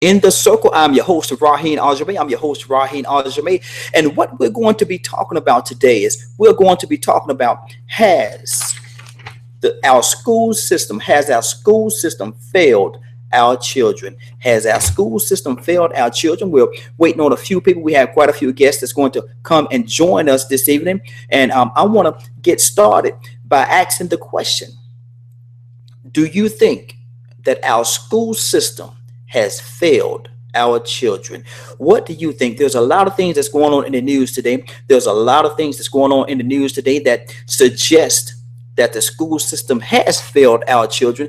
In the circle, I'm your host, Raheen Aljamay. I'm your host, Raheen Aljamay. And what we're going to be talking about today is we're going to be talking about has our school system failed our children? Has our school system failed our children? We're waiting on a few people. We have quite a few guests that's going to come and join us this evening. And I want to get started by asking the question: do you think that our school system has failed our children? What do you think? There's a lot of things that's going on in the news today. There's a lot of things that's going on in the news today that suggest that the school system has failed our children.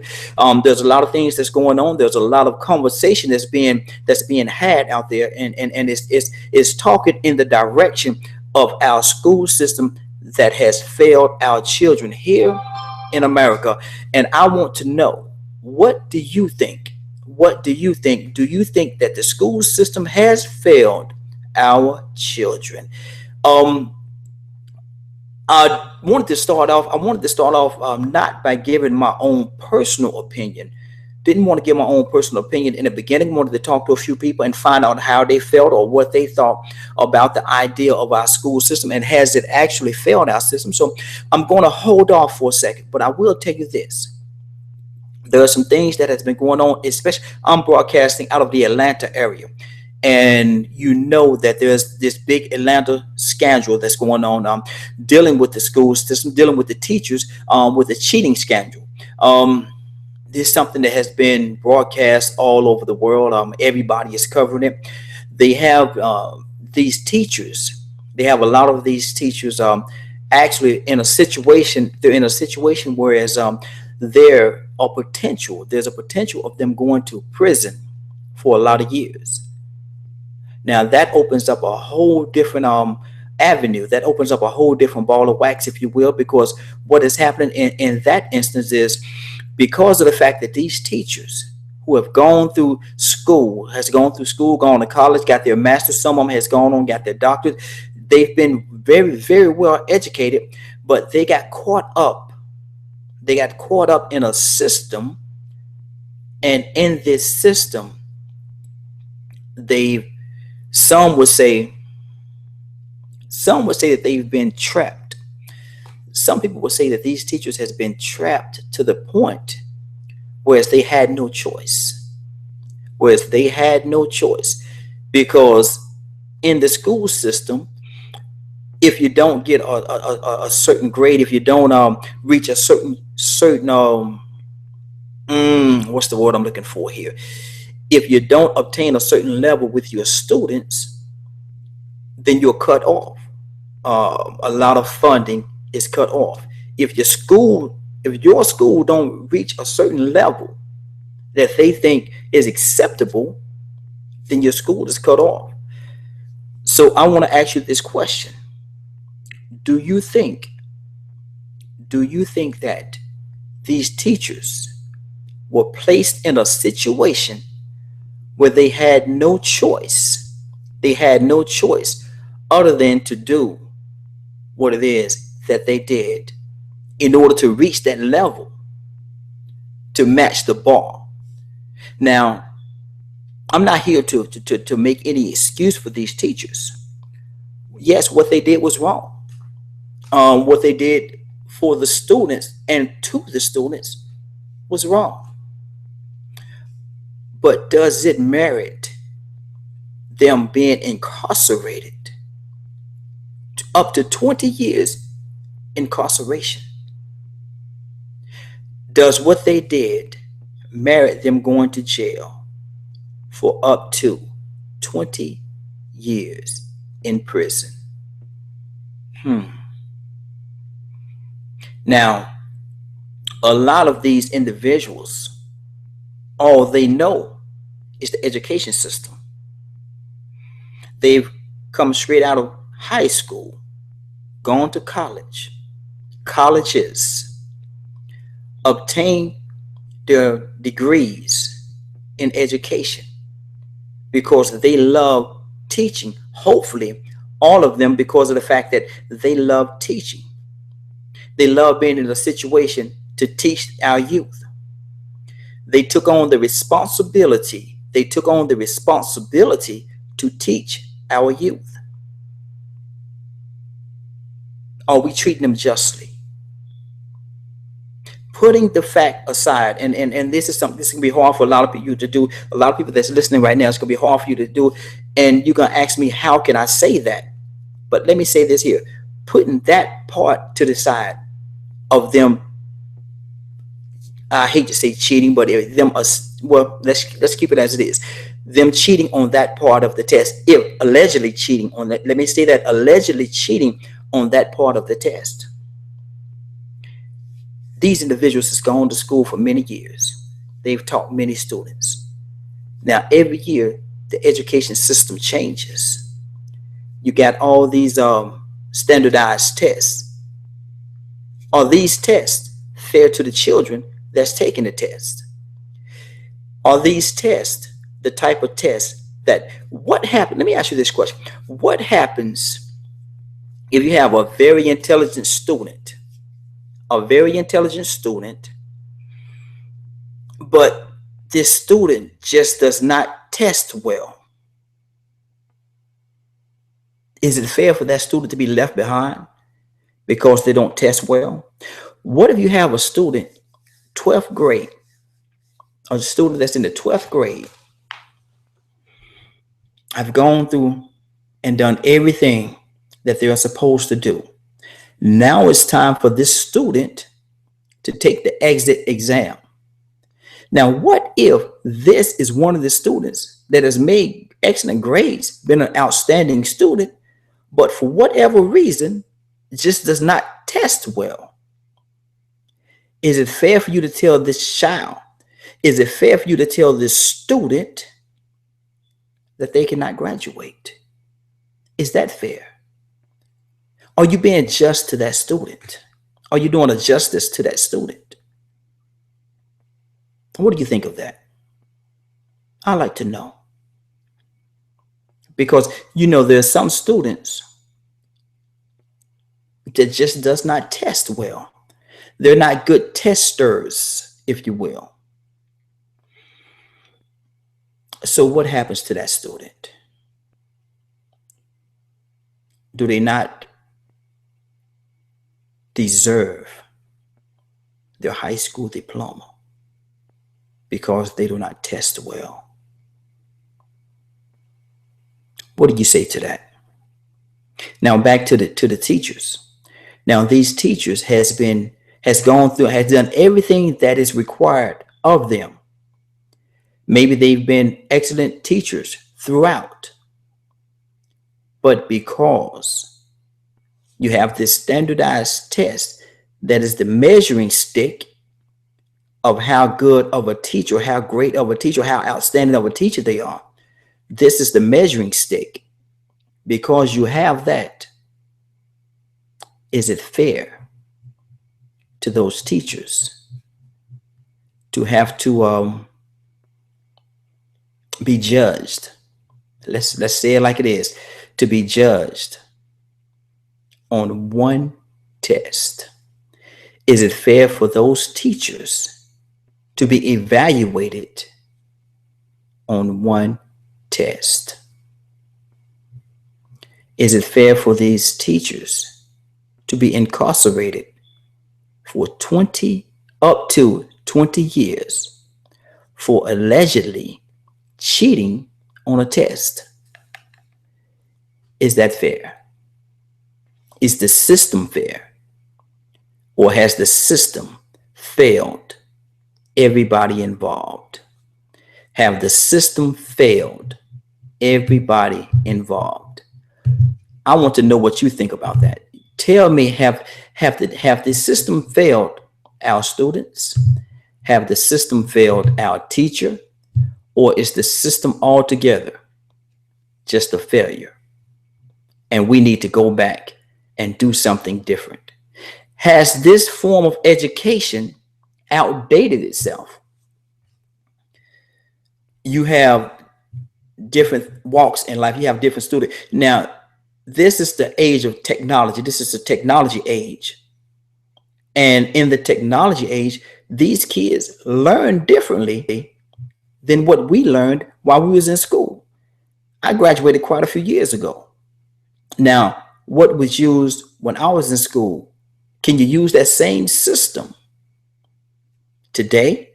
There's a lot of things that's going on. There's a lot of conversation that's being had out there, and it's talking in the direction of our school system that has failed our children here in America. And I want to know, what do you think? What do you think? Do you think that the school system has failed our children? Um, I wanted to start off not by giving my own personal opinion. Didn't want to give my own personal opinion in the beginning. Wanted to talk to a few people and find out how they felt or what they thought about the idea of our school system, and has it actually failed our system. So I'm going to hold off for a second, but I will tell you this: there are some things that has been going on. Especially, I'm broadcasting out of the Atlanta area, and you know that there's this big Atlanta scandal that's going on, dealing with the school system, dealing with the teachers, with the cheating scandal. Um, this is something that has been broadcast all over the world. Everybody is covering it. They have these teachers. They have a lot of these teachers actually in a situation. They're in a situation whereas there's a potential of them going to prison for a lot of years. Now that opens up a whole different avenue. That opens up a whole different ball of wax, if you will, because what is happening in that instance is, because of the fact that these teachers who have gone through school, gone to college, got their master's, some of them has gone on, got their doctorate. They've been very, very well educated, but they got caught up. They got caught up in a system, and in this system, they've some would say some would say that they've been trapped. Some people would say that these teachers has been trapped to the point whereas they had no choice. Whereas they had no choice because in the school system, if you don't get a certain grade, if you don't reach a certain what's the word I'm looking for here? If you don't obtain a certain level with your students, then you're cut off. A lot of funding is cut off. If your school don't reach a certain level that they think is acceptable, then your school is cut off. So I want to ask you this question: Do you think do you think that these teachers were placed in a situation where they had no choice? They had no choice other than to do what it is that they did in order to reach that level, to match the bar. Now, I'm not here to make any excuse for these teachers. Yes, what they did was wrong. What they did for the students and to the students was wrong. But does it merit them being incarcerated up to 20 years incarceration? Does what they did merit them going to jail for up to 20 years in prison? Hmm. Now, a lot of these individuals, all they know is the education system. They've come straight out of high school, gone to college, colleges, obtained their degrees in education because they love teaching. Hopefully, all of them because of the fact that they love teaching. They love being in a situation to teach our youth. They took on the responsibility they took on the responsibility to teach our youth. Are we treating them justly? Putting the fact aside, and this is something, this can be hard for a lot of you to do. A lot of people that's listening right now, it's gonna be hard for you to do. And you're gonna ask me, how can I say that? But let me say this here: putting that part to the side of them, I hate to say cheating, but them, well, let's keep it as it is. Them cheating on that part of the test, if allegedly cheating on that. Let me say that, allegedly cheating on that part of the test. These individuals has gone to school for many years. They've taught many students. Now, every year, the education system changes. You got all these standardized tests. Are these tests fair to the children that's taking the test? Are these tests the type of tests that, what happens? Let me ask you this question. What happens if you have a very intelligent student, but this student just does not test well? Is it fair for that student to be left behind because they don't test well? What if you have a student, 12th grade, a student that's in the 12th grade, I've gone through and done everything that they are supposed to do. Now it's time for this student to take the exit exam. Now, what if this is one of the students that has made excellent grades, been an outstanding student, but for whatever reason, just does not test well? Is it fair for you to tell this child? Is it fair for you to tell this student that they cannot graduate? Is that fair? Are you being just to that student? Are you doing a justice to that student? What do you think of that? I'd like to know. Because, there's some students that just does not test well. They're not good testers, if you will. So what happens to that student? Do they not deserve their high school diploma because they do not test well? What do you say to that? Now back to the teachers. Now these teachers has done everything that is required of them. Maybe they've been excellent teachers throughout, but because you have this standardized test that is the measuring stick of how good of a teacher, how great of a teacher, how outstanding of a teacher they are. This is the measuring stick. Because you have that, is it fair to those teachers to have to be judged? Let's say it like it is, to be judged on one test. Is it fair for those teachers to be evaluated on one test? Is it fair for these teachers to be incarcerated for up to 20 years for allegedly cheating on a test? Is that fair? Is the system fair? Or has the system failed everybody involved? Have the system failed everybody involved? I want to know what you think about that. Tell me, have the system failed our students? Have the system failed our teacher? Or is the system altogether just a failure? And we need to go back and do something different. Has this form of education outdated itself? You have different walks in life. You have different students. Now, this is the age of technology. This is the technology age. And in the technology age, these kids learn differently than what we learned while we was in school. I graduated quite a few years ago. Now, what was used when I was in school, can you use that same system today?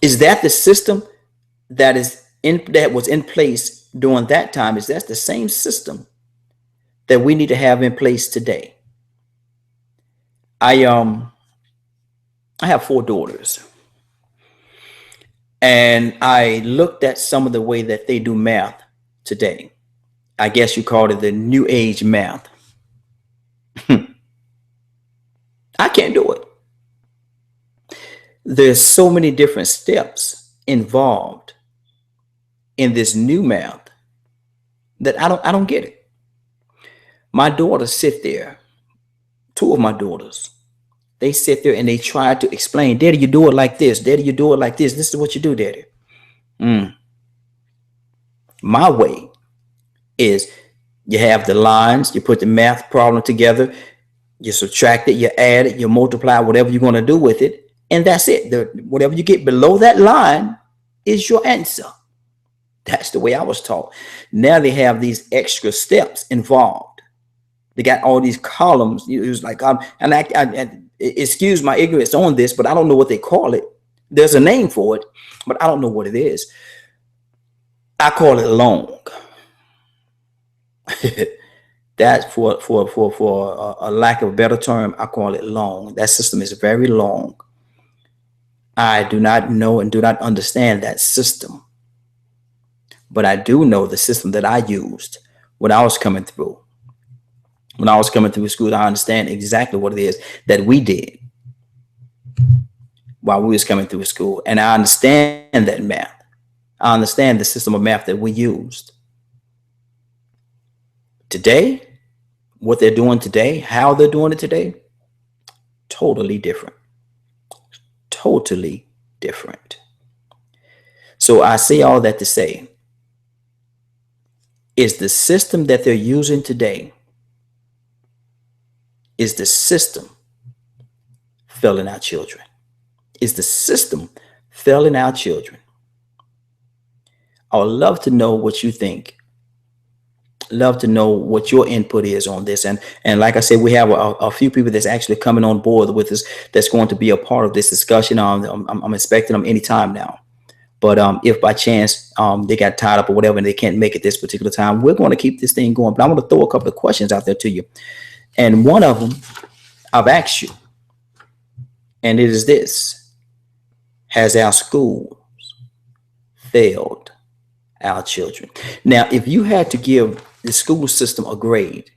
Is that the system that was in place during that time? Is that the same system that we need to have in place today? I have 4 daughters, and I looked at some of the way that they do math today. I guess you called it the new age math. I can't do it. There's so many different steps involved in this new math that I don't get it. My daughters sit there, 2 of my daughters, they sit there and they try to explain, Daddy, you do it like this. Daddy, you do it like this. This is what you do, Daddy. My way is you have the lines, you put the math problem together, you subtract it, you add it, you multiply whatever you're going to do with it, and that's it. Whatever you get below that line is your answer. That's the way I was taught. Now they have these extra steps involved. They got all these columns. It was like, excuse my ignorance on this, but I don't know what they call it. There's a name for it, but I don't know what it is. I call it long. That's for a lack of a better term, I call it long. That system is very long. I do not know and do not understand that system, but I do know the system that I used when I was coming through. When I was coming through school, I understand exactly what it is that we did while we was coming through school, and I understand that math. I understand the system of math that we used. Today, what they're doing today, how they're doing it today, totally different. Totally different. So I say all that to say, is the system that they're using today, is the system failing our children? Is the system failing our children? I would love to know what you think. Love to know what your input is on this. And like I said, we have a few people that's actually coming on board with us that's going to be a part of this discussion. I'm expecting them anytime now. But if by chance they got tied up or whatever and they can't make it this particular time, we're going to keep this thing going. But I'm going to throw a couple of questions out there to you. And one of them I've asked you, and it is this: has our schools failed our children? Now, if you had to give the school system a grade,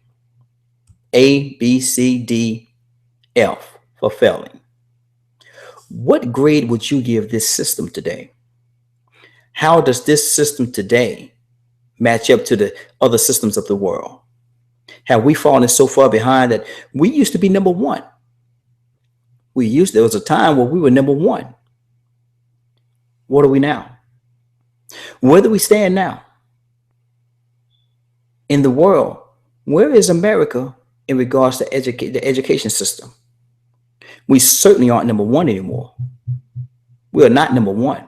A, B, C, D, F for failing, what grade would you give this system today? How does this system today match up to the other systems of the world? Have we fallen so far behind that we used to be number one? There was a time where we were number one. What are we now? Where do we stand now? In the world, where is America in regards to the education system? We certainly aren't number one anymore. We are not number one.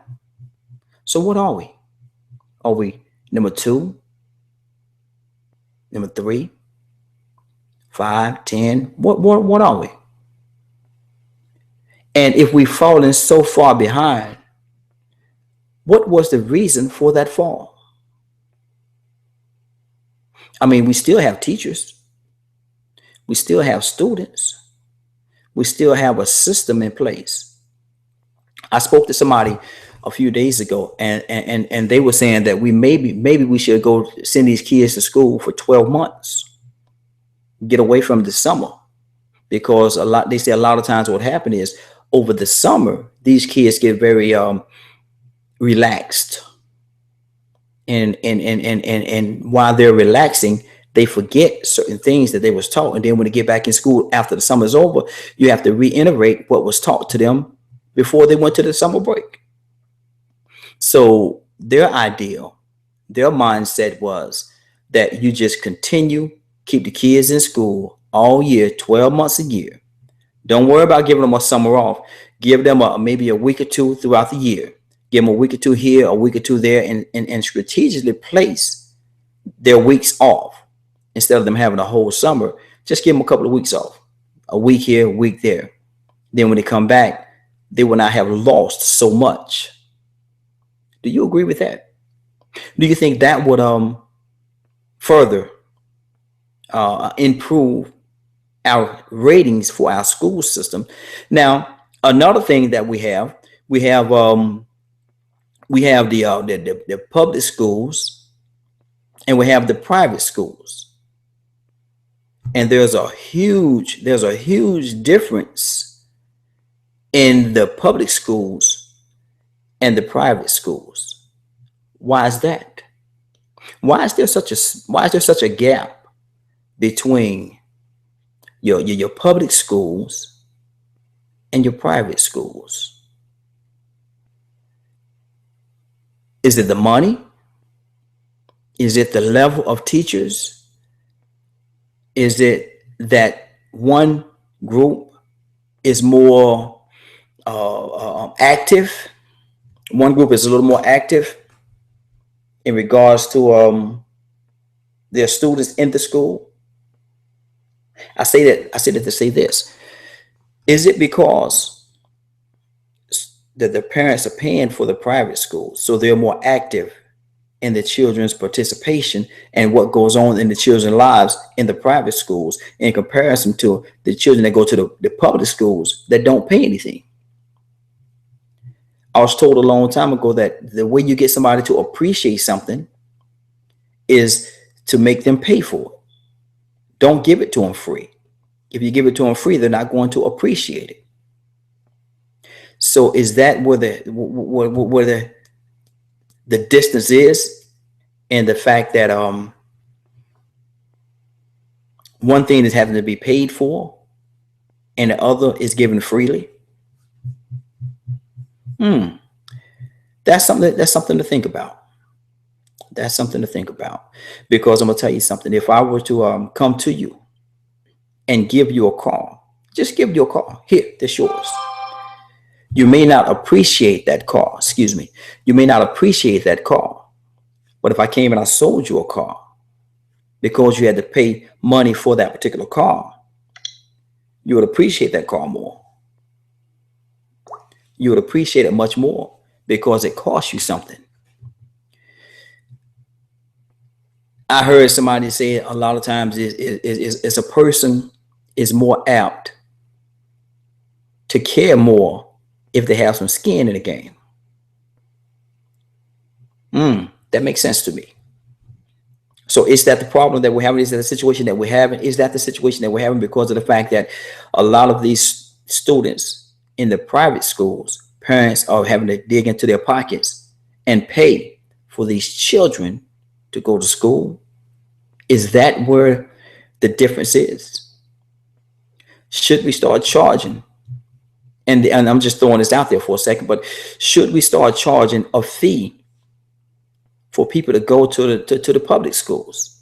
So what are we? Are we number 2? Number 3? 5, 10? What are we? And if we've fallen so far behind, what was the reason for that fall? I mean, we still have teachers. We still have students. We still have a system in place. I spoke to somebody a few days ago, and they were saying that maybe we should go send these kids to school for 12 months, get away from the summer, because they say a lot of times what happened is over the summer these kids get very relaxed, and while they're relaxing, they forget certain things that they was taught, and then when they get back in school after the summer's over, you have to reiterate what was taught to them before they went to the summer break. So their mindset was that you just keep the kids in school all year, 12 months a year. Don't worry about giving them a summer off. Give them maybe a week or two throughout the year. give them a week or two here, a week or two there, and strategically place their weeks off instead of them having a whole summer. Just give them a couple of weeks off, a week here, a week there. Then when they come back, they will not have lost so much. Do you agree with that? Do you think that would further improve our ratings for our school system? Now, another thing that we have the public schools, and we have the private schools, and there's a huge difference in the public schools and the private schools. Why is that? Why is there such a gap between your public schools and your private schools? Is it the money? Is it the level of teachers? Is it that one group is more active? One group is a little more active in regards to their students in the school. I say that to say this. Is it because that the parents are paying for the private schools, so they're more active in the children's participation and what goes on in the children's lives in the private schools in comparison to the children that go to the public schools that don't pay anything? I was told a long time ago that the way you get somebody to appreciate something is to make them pay for it. Don't give it to them free. If you give it to them free, they're not going to appreciate it. So is that where the distance is, and the fact that one thing is having to be paid for and the other is given freely? That's something to think about. That's something to think about, because I'm gonna tell you something. If I were to come to you and give you a car, just give you a car, here, this yours. You may not appreciate that car. Excuse me. You may not appreciate that car. But if I came and I sold you a car because you had to pay money for that particular car, you would appreciate that car more. You would appreciate it much more because it cost you something. I heard somebody say a lot of times is a person is more apt to care more if they have some skin in the game. That makes sense to me. So is that the problem that we're having? Is that the situation that we're having? Is that the situation that we're having because of the fact that a lot of these students in the private schools, parents are having to dig into their pockets and pay for these children to go to school? Is that where the difference is? Should we start charging? And I'm just throwing this out there for a second, but should we start charging a fee for people to go to the public schools?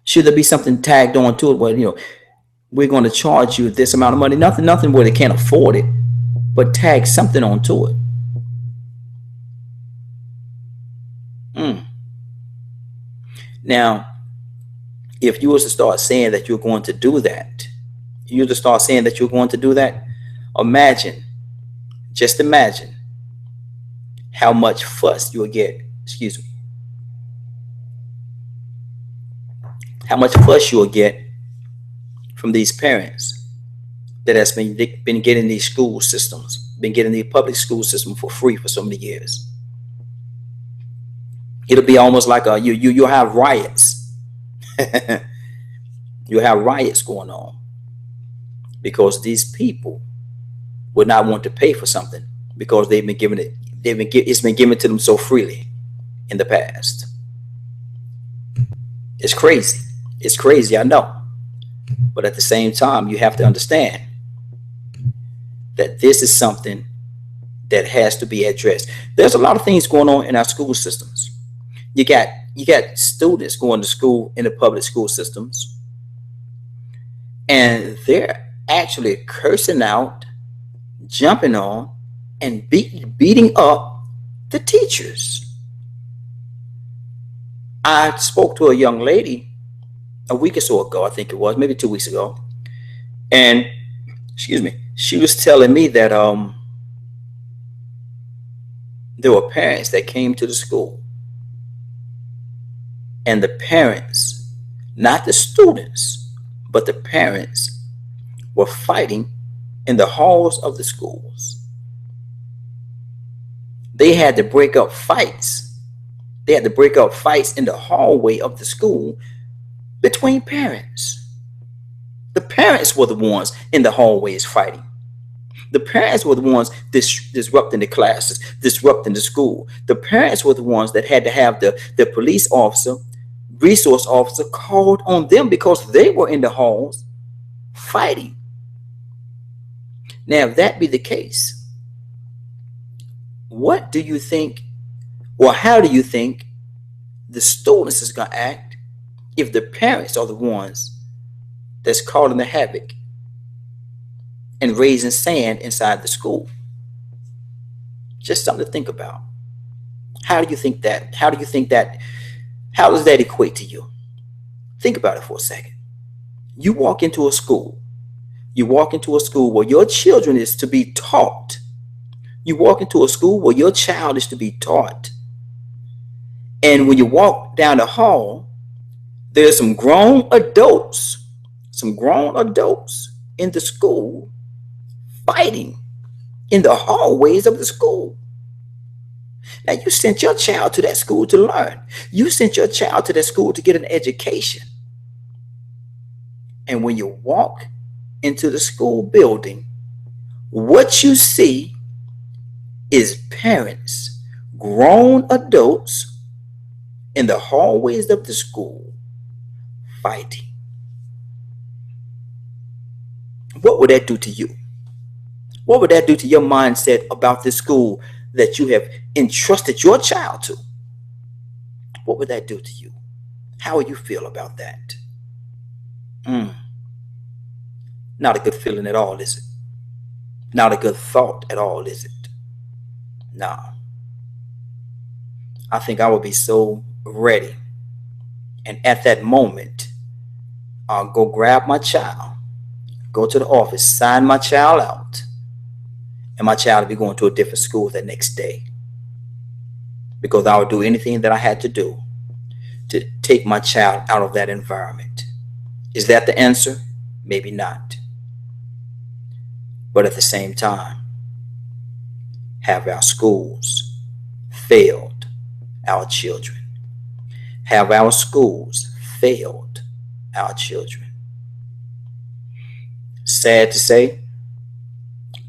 Should there be something tagged on to it where, we're going to charge you this amount of money? Nothing where they can't afford it, but tag something onto it. Now, if you was to start saying that you're going to do that, just imagine how much fuss you'll get. Excuse me. How much fuss you'll get from these parents that has been getting these school systems, been getting the public school system for free for so many years. It'll be almost like you'll have riots. You'll have riots going on because these people would not want to pay for something because it's been given to them so freely in the past. It's crazy, I know. But at the same time, you have to understand that this is something that has to be addressed. There's a lot of things going on in our school systems. You got students going to school in the public school systems, and they're actually cursing out, jumping on, and beating up The teachers. I spoke to a young lady a week or so ago, I think it was, maybe 2 weeks ago. And excuse me, she was telling me that there were parents that came to the school, and the parents, not the students, but the parents were fighting in the halls of the schools. They had to break up fights. They had to break up fights in the hallway of the school between parents. The parents were the ones in the hallways fighting. The parents were the ones disrupting the classes, disrupting the school. The parents were the ones that had to have the police officer, resource officer called on them because they were in the halls fighting. Now, if that be the case, what do you think, or how do you think the students is going to act if the parents are the ones that's causing the havoc and raising sand inside the school? Just something to think about. How do you think that? How does that equate to you? Think about it for a second. You walk into a school. You walk into a school where your children is to be taught. You walk into a school where your child is to be taught. And when you walk down the hall, there's some grown adults in the school fighting in the hallways of the school. Now, you sent your child to that school to learn. You sent your child to that school to get an education. And when you walk into the school building, what you see is parents, grown adults in the hallways of the school fighting. What would that do to you? What would that do to your mindset about this school that you have entrusted your child to? What would that do to you? How would you feel about that? Not a good feeling at all, is it? Not a good thought at all, is it? No. I think I would be so ready. And at that moment, I'll go grab my child, go to the office, sign my child out, and my child will be going to a different school the next day. Because I would do anything that I had to do to take my child out of that environment. Is that the answer? Maybe not. But at the same time, have our schools failed our children? Have our schools failed our children? Sad to say,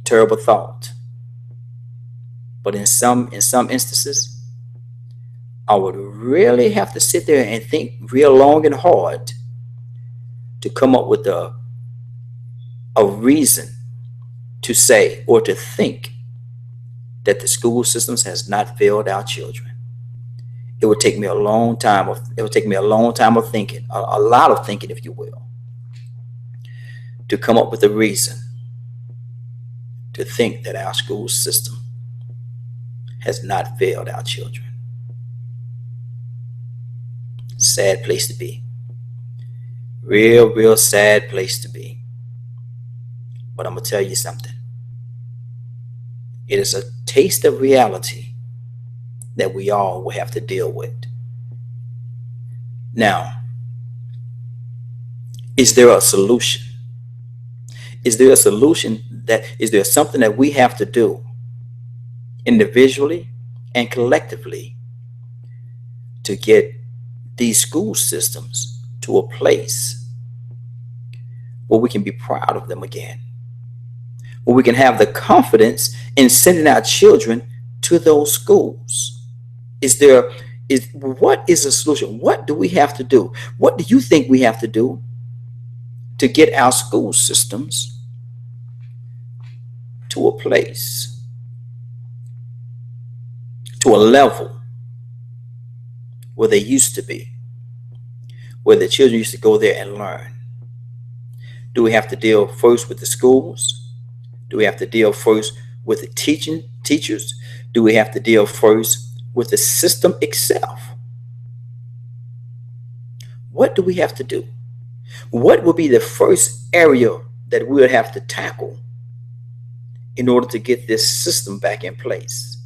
terrible thought. But in some instances, I would really have to sit there and think real long and hard to come up with a reason to say or to think that the school systems has not failed our children. It would take me a long time of thinking, a lot of thinking, if you will, to come up with a reason to think that our school system has not failed our children. Sad place to be. Real sad place to be. But I'm going to tell you something. It is a taste of reality that we all will have to deal with. Now, is there a solution? Is there a solution is there something that we have to do individually and collectively to get these school systems to a place where we can be proud of them again? Where we can have the confidence in sending our children to those schools? What is a solution? What do we have to do? What do you think we have to do to get our school systems to a place, to a level where they used to be, where the children used to go there and learn? Do we have to deal first with the schools? Do we have to deal first with the teachers? Do we have to deal first with the system itself? What do we have to do? What will be the first area that we'll have to tackle in order to get this system back in place?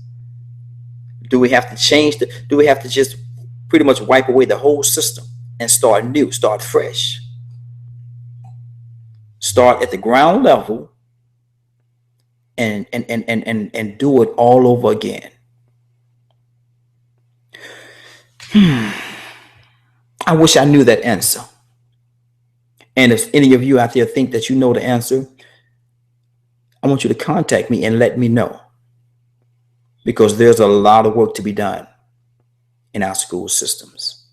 Do we have to do we have to just pretty much wipe away the whole system and start new, start fresh? Start at the ground level and do it all over again. I wish I knew that answer. And if any of you out there think that you know the answer, I want you to contact me and let me know, because there's a lot of work to be done in our school systems.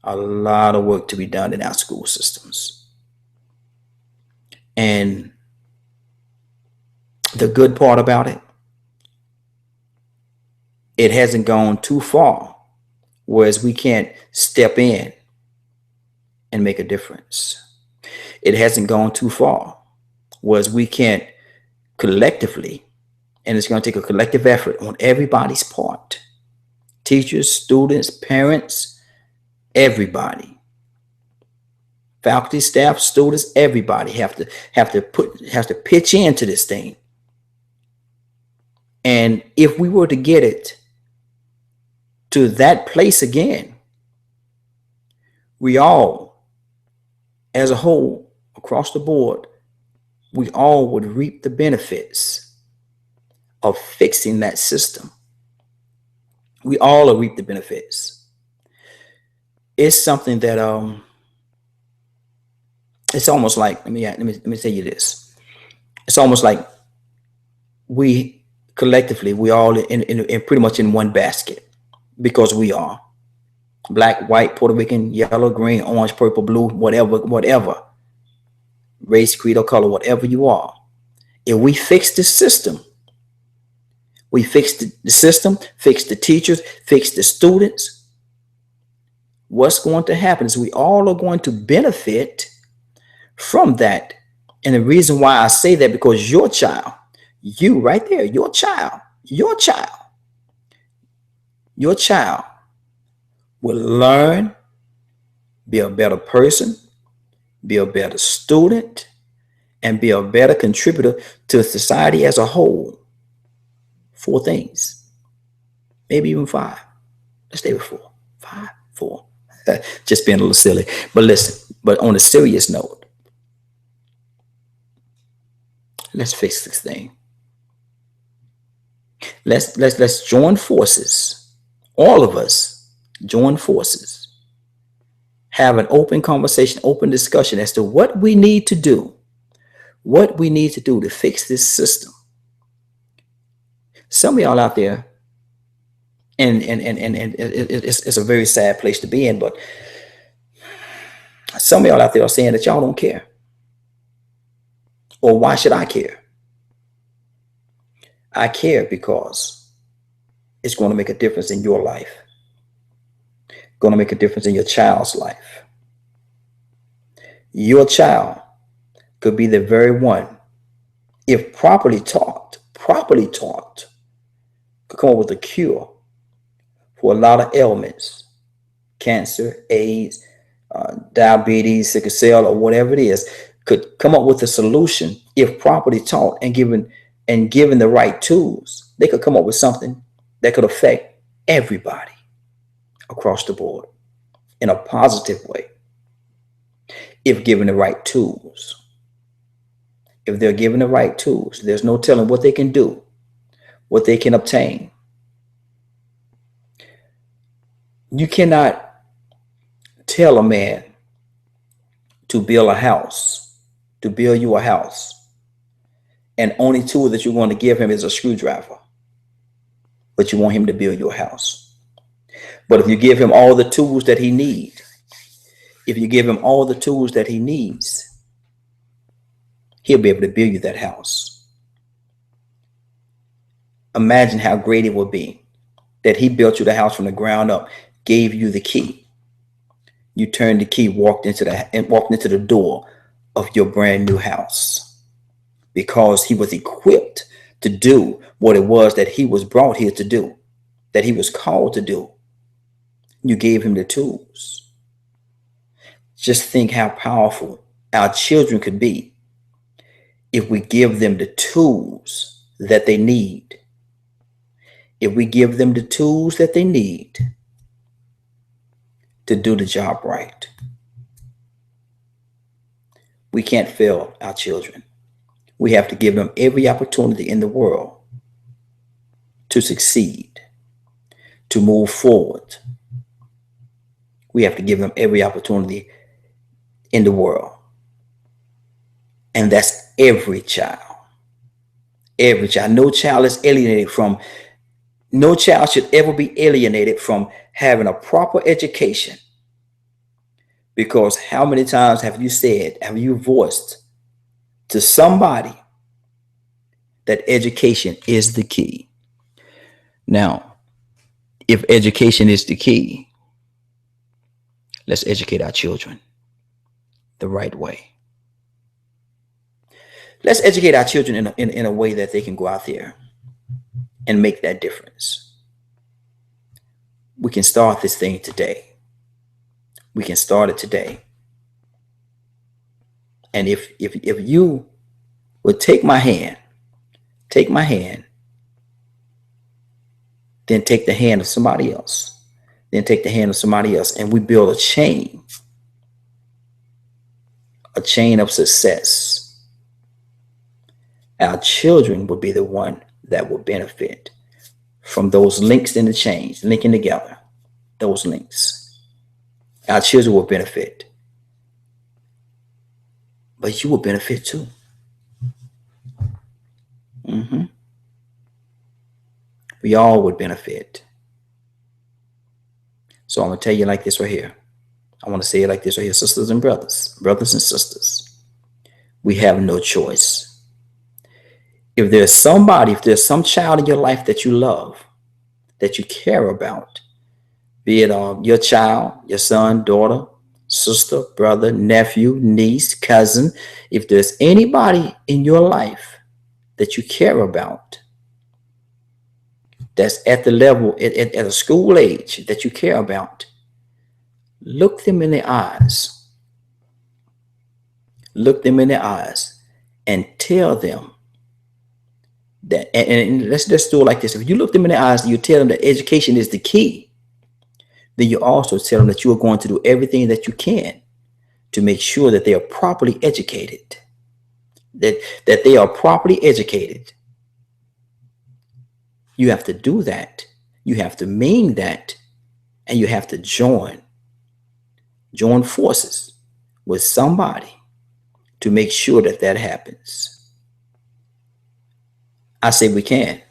A lot of work to be done in our school systems. And the good part about it, it hasn't gone too far, whereas we can't step in and make a difference. It hasn't gone too far, whereas we can't collectively, and it's going to take a collective effort on everybody's part. Teachers, students, parents, everybody. Faculty, staff, students, everybody have to pitch into this thing. And if we were to get it to that place again, we all, as a whole, across the board, we all would reap the benefits of fixing that system. We all will reap the benefits. It's something that it's almost like, let me tell you this. It's almost like we collectively, we all in pretty much in one basket, because we are black, white, Puerto Rican, yellow, green, orange, purple, blue, whatever race, creed, or color, whatever you are. If we fix the system, we fix the system, fix the teachers, fix the students, what's going to happen is we all are going to benefit from that. And the reason why I say that, because your child, you right there, your child will learn, be a better person, be a better student, and be a better contributor to society as a whole. 4 things, maybe even 5. Let's stay with 4. 5, 4. Just being a little silly. But listen, but on a serious note, let's fix this thing. Let's join forces. All of us join forces. Have an open conversation, open discussion as to what we need to do. What we need to do to fix this system. Some of y'all out there, and it's a very sad place to be in, but some of y'all out there are saying that y'all don't care. Or why should I care? I care because it's going to make a difference in your life. Going to make a difference in your child's life. Your child could be the very one, if properly taught, could come up with a cure for a lot of ailments, cancer, AIDS, diabetes, sickle cell, or whatever it is, could come up with a solution if properly taught and given the right tools. They could come up with something that could affect everybody across the board in a positive way, if given the right tools. If they're given the right tools, there's no telling what they can do, what they can obtain. You cannot tell a man to build you a house, and only tool that you're going to give him is a screwdriver, but you want him to build your house. But if you give him all the tools that he needs, he'll be able to build you that house. Imagine how great it would be that he built you the house from the ground up, gave you the key. You turned the key, walked into the door of your brand new house, because he was equipped to do what it was that he was brought here to do, that he was called to do. You gave him the tools. Just think how powerful our children could be if we give them the tools that they need. If we give them the tools that they need to do the job right. We can't fail our children. We have to give them every opportunity in the world to succeed, to move forward. We have to give them every opportunity in the world. And that's every child. Every child. No child should ever be alienated from having a proper education. Because how many times have you voiced to somebody that education is the key? Now, if education is the key, let's educate our children the right way. Let's educate our children in a way that they can go out there and make that difference. We can start this thing today. We can start it today. And if you would take my hand, then take the hand of somebody else, and we build a chain of success, our children will be the one that will benefit from those links in the chains, linking together those links. Our children will benefit, but you will benefit too. We all would benefit. So I'm going to tell you like this right here. I want to say it like this right here, sisters and brothers and sisters. We have no choice. If there's some child in your life that you love, that you care about, be it your child, your son, daughter, sister, brother, nephew, niece, cousin, if there's anybody in your life that you care about, that's at the level, at a school age that you care about, look them in the eyes. Look them in the eyes and tell them that, and let's just do it like this. If you look them in the eyes and you tell them that education is the key, then you also tell them that you are going to do everything that you can to make sure that they are properly educated, that they are properly educated. You have to do that. You have to mean that, and you have to join forces with somebody to make sure that that happens. I say we can.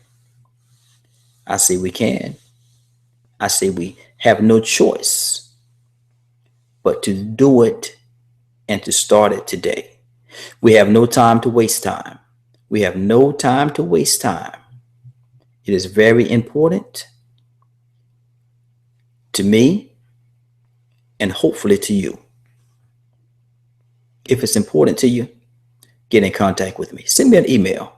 I say we can. I say we have no choice but to do it and to start it today. We have no time to waste time. We have no time to waste time. It is very important to me and hopefully to you. If it's important to you, get in contact with me. Send me an email,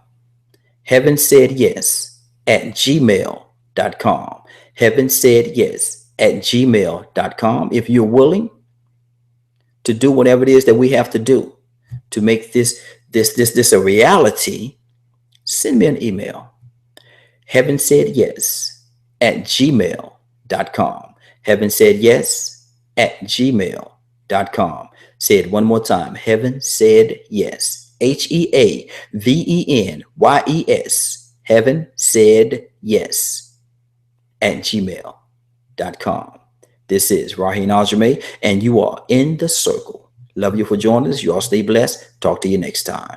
heavensaidyes@gmail.com. heavensaidyes@gmail.com. If you're willing to do whatever it is that we have to do to make this a reality, send me an email. heavensaidyes@gmail.com. heavensaidyes@gmail.com. Say it one more time. Heaven said yes. HEAVENYES. Heaven said yes @gmail.com. This is Raheen Aljamain, and you are in the circle. Love you for joining us. You all stay blessed. Talk to you next time.